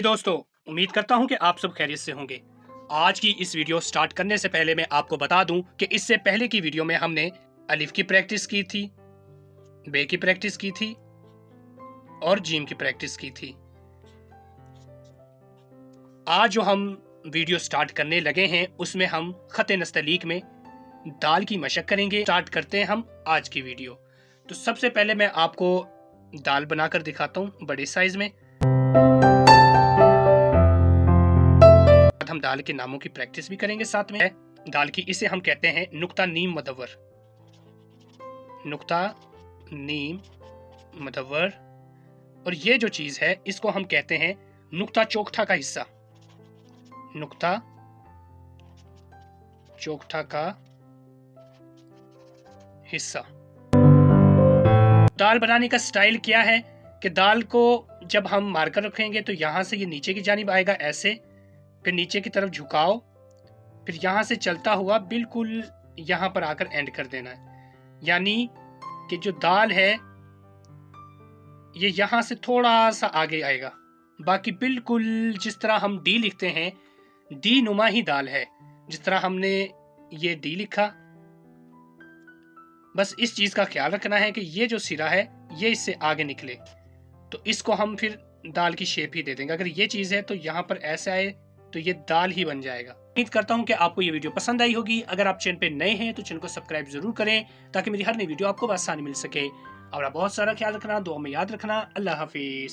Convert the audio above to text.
दोस्तों, उम्मीद करता हूं कि आप सब खैरियत से होंगे। आज की इस वीडियो स्टार्ट करने से पहले मैं आपको बता दूं कि इससे पहले की वीडियो में हमने अलिफ की प्रैक्टिस की थी, बे की प्रैक्टिस की थी और जीम की प्रैक्टिस की थी। आज जो हम वीडियो स्टार्ट करने लगे हैं उसमें हम खत नस्तलीक में दाल की मशक करेंगे। स्टार्ट करते हैं हम आज की वीडियो। तो सबसे पहले मैं आपको दाल बनाकर दिखाता हूं बड़े साइज में। हम दाल के नामों की प्रैक्टिस भी करेंगे साथ में। दाल की इसे हम कहते हैं नुक्ता नीम मदव्वर, नुक्ता नीम मदव्वर। और ये जो चीज है इसको हम कहते हैं नुक्ता चौखटा का हिस्सा, नुक्ता चौखटा का हिस्सा। दाल बनाने का स्टाइल क्या है कि दाल को जब हम मारकर रखेंगे तो यहां से ये नीचे की जानिब आएगा ऐसे, फिर नीचे की तरफ झुकाओ, फिर यहां से चलता हुआ बिल्कुल यहां पर आकर एंड कर देना है। यानी कि जो दाल है ये यहां से थोड़ा सा आगे आएगा। बाकी बिल्कुल जिस तरह हम डी लिखते हैं, डी नुमा ही दाल है। जिस तरह हमने ये डी लिखा, बस इस चीज का ख्याल रखना है कि ये जो सिरा है ये इससे आगे निकले, तो इसको हम फिर दाल की शेप ही दे देंगे। अगर ये चीज है तो यहाँ पर ऐसे आए तो ये दाल ही बन जाएगा। उम्मीद करता हूँ कि आपको ये वीडियो पसंद आई होगी। अगर आप चैनल पे नए हैं तो चैनल को सब्सक्राइब जरूर करें ताकि मेरी हर नई वीडियो आपको आसानी मिल सके। और आप बहुत सारा ख्याल रखना, दुआ में याद रखना। अल्लाह हाफिज।